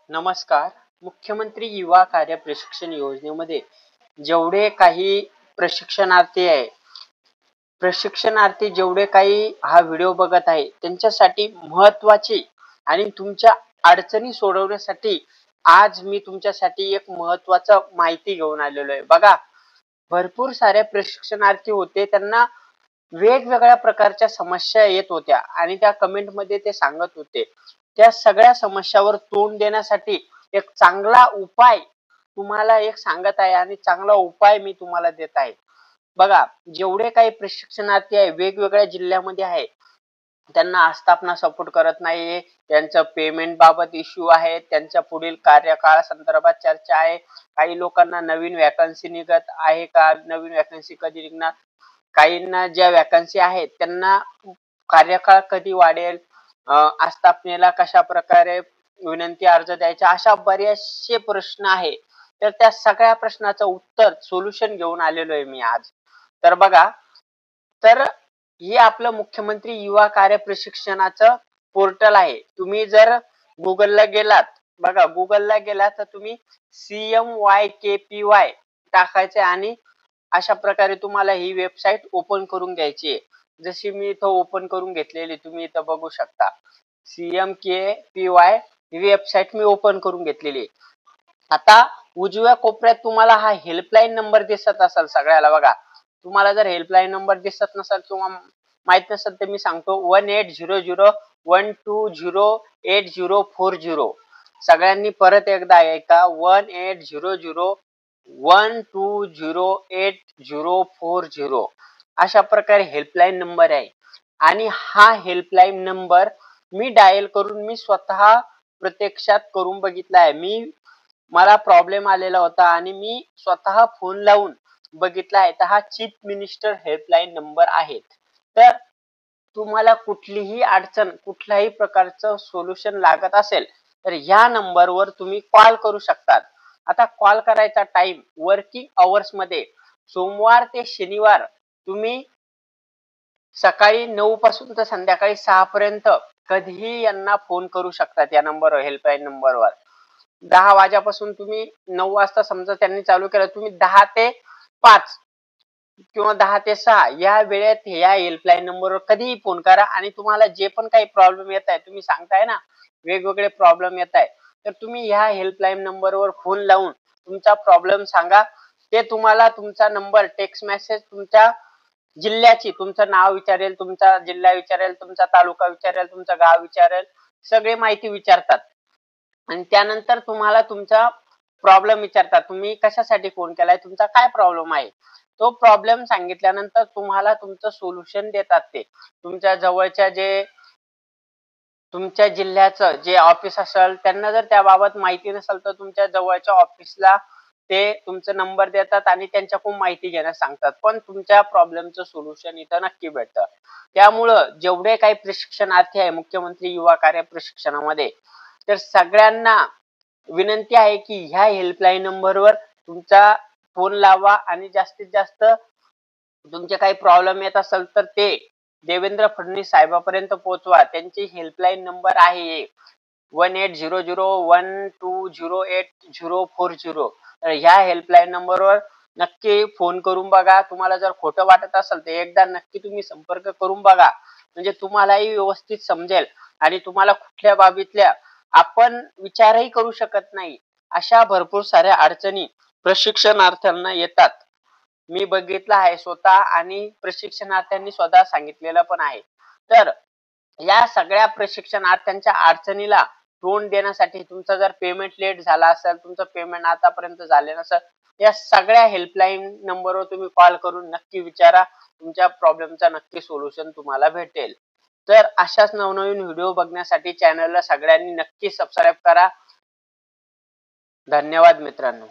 नमस्कार. मुख्यमंत्री युवा कार्य प्रशिक्षण योजनेमध्ये जेवढे काही प्रशिक्षणार्थी आहे, प्रशिक्षणार्थी जेवढे काही हा व्हिडिओ बघत आहे, त्यांच्यासाठी महत्त्वाची आणि तुमच्या अडचणी सोडवण्यासाठी आज मी तुमच्यासाठी एक महत्त्वाचं माहिती घेऊन आलेलो आहे. बघा, भरपूर सारे प्रशिक्षणार्थी होते, त्यांना वेगवेगळ्या प्रकारच्या समस्या येत होत्या आणि त्या कमेंटमध्ये ते सांगत होते. त्या सगळ्या समस्यावर तोंड देण्यासाठी एक चांगला उपाय तुम्हाला एक सांगत आहे आणि चांगला उपाय मी तुम्हाला देत आहे. बघा, जेवढे काही प्रशिक्षणार्थी आहे वेगवेगळ्या जिल्ह्यामध्ये आहे, त्यांना आस्थापना सपोर्ट करत नाहीये, त्यांचं पेमेंट बाबत इश्यू आहे, त्यांच्या पुढील कार्यकाळ संदर्भात चर्चा आहे. काही लोकांना नवीन वॅकन्सी निघत आहे का, नवीन वॅकन्सी कधी निघणार, काहींना ज्या वॅकन्सी आहेत त्यांना कार्यकाळ कधी वाढेल, आस्थापनेला कशा प्रकारे विनंती अर्ज द्यायचा, अशा बरेचसे प्रश्न आहे. तर त्या सगळ्या प्रश्नाचं उत्तर सोल्युशन घेऊन आलेलो आहे मी आज. तर बघा, तर हे आपलं मुख्यमंत्री युवा कार्य प्रशिक्षणाचं पोर्टल आहे. तुम्ही जर गुगलला गेलात, बघा गुगलला गेलात तर तुम्ही CMYKPY टाकायचे आणि अशा प्रकारे तुम्हाला ही वेबसाईट ओपन करून घ्यायची आहे. जशी मी इथं ओपन करून घेतलेली तुम्ही इथं बघू शकता. CMKPY ही वेबसाईट मी ओपन करून घेतलेली आहे. आता उजव्या कोपऱ्यात तुम्हाला हा हेल्पलाईन नंबर दिसत असेल सगळ्याला. बघा, तुम्हाला जर हेल्पलाईन नंबर दिसत नसेल किंवा माहित नसेल तर मी सांगतो, 1800120840. सगळ्यांनी परत एकदा ऐका, 1800120840. अशा प्रकारे हेल्पलाईन नंबर आहे आणि हा हेल्पलाईन नंबर मी डायल करून मी स्वतः प्रत्यक्षात करून बघितला आहे. मला प्रॉब्लेम आलेला होता आणि मी स्वतः फोन लावून बघितला आहे. तर हा चीफ मिनिस्टर हेल्पलाईन नंबर आहे. तर तुम्हाला कुठलीही अडचण, कुठल्याही प्रकारचं सोल्युशन लागत असेल तर या नंबरवर तुम्ही कॉल करू शकतात. आता कॉल करायचा टाइम वर्किंग अवर्स मध्ये सोमवार ते शनिवार तुम्ही सकाळी 9 पासून तर संध्याकाळी 6 पर्यंत कधीही यांना फोन करू शकतात. या नंबरवर, हेल्पलाईन नंबरवर 10 वाजेपासून तुम्ही 9 वाजता समजा त्यांनी चालू केलं, तुम्ही 10 ते 5 किंवा 10 ते 6 या वेळेत या हेल्पलाईन नंबरवर कधीही फोन करा आणि तुम्हाला जे पण काही प्रॉब्लेम येत आहे, तुम्ही सांगताय ना वेगवेगळे प्रॉब्लेम येत आहे, तर तुम्ही ह्या हेल्पलाईन नंबरवर फोन लावून तुमचा प्रॉब्लेम सांगा. ते तुम्हाला तुमचा नंबर टेक्स्ट मेसेज, तुमच्या जिल्ह्याची, तुमचं नाव विचारेल, तुमचा जिल्हा विचारेल, तुमचा तालुका विचारेल, तुमचं गाव विचारेल, सगळी माहिती विचारतात आणि त्यानंतर तुम्हाला तुमचा प्रॉब्लेम विचारतात. तुम्ही कशासाठी फोन केलाय, तुमचा काय प्रॉब्लेम आहे. तो प्रॉब्लेम सांगितल्यानंतर तुम्हाला तुमचं सोल्युशन देतात. ते तुमच्या जवळच्या तुमच्या जिल्ह्याचं जे ऑफिस असेल, त्यांना जर त्याबाबत माहिती नसेल तर तुमच्या जवळच्या ऑफिसला ते तुमचा नंबर देतात आणि त्यांच्याकडून माहिती घेण्यास सांगतात. पण तुमच्या प्रॉब्लेमचं सोल्युशन इथं नक्की भेटतं. त्यामुळं जेवढे काही प्रशिक्षणार्थी आहे मुख्यमंत्री युवा कार्य प्रशिक्षणामध्ये, तर सगळ्यांना विनंती आहे की ह्या हेल्पलाईन नंबरवर तुमचा फोन लावा आणि जास्तीत जास्त तुमचे काही प्रॉब्लेम येत असेल तर ते देवेंद्र फडणवीस साहेबांपर्यंत पोहोचवा. त्यांची हेल्पलाईन नंबर आहे 1800120840. तर ह्या हेल्पलाईन नंबरवर नक्की फोन करून बघा. तुम्हाला जर खोटं वाटत असेल तर एकदा नक्की तुम्ही संपर्क करून बघा, म्हणजे तुम्हालाही व्यवस्थित समजेल आणि तुम्हाला कुठल्या बाबीतल्या आपण विचारही करू शकत नाही अशा भरपूर साऱ्या अडचणी प्रशिक्षणार्थ्यांना येतात. मी बघितलं आहे स्वतः आणि प्रशिक्षणार्थ्यांनी स्वतः सांगितलेलं पण आहे. तर या सगळ्या प्रशिक्षणार्थ्यांच्या अडचणीला तोंड देण्यासाठी तुमचं जर पेमेंट लेट झाला असेल, तुमचं पेमेंट आतापर्यंत झाले नसेल, या सगळ्या हेल्पलाईन नंबरवर तुम्ही कॉल करून नक्की विचारा. तुमच्या प्रॉब्लेमचा नक्की सोल्युशन तुम्हाला भेटेल. तर अशाच नवनवीन व्हिडिओ बघण्यासाठी चॅनलला सगळ्यांनी नक्की सबस्क्राईब करा. धन्यवाद मित्रांनो.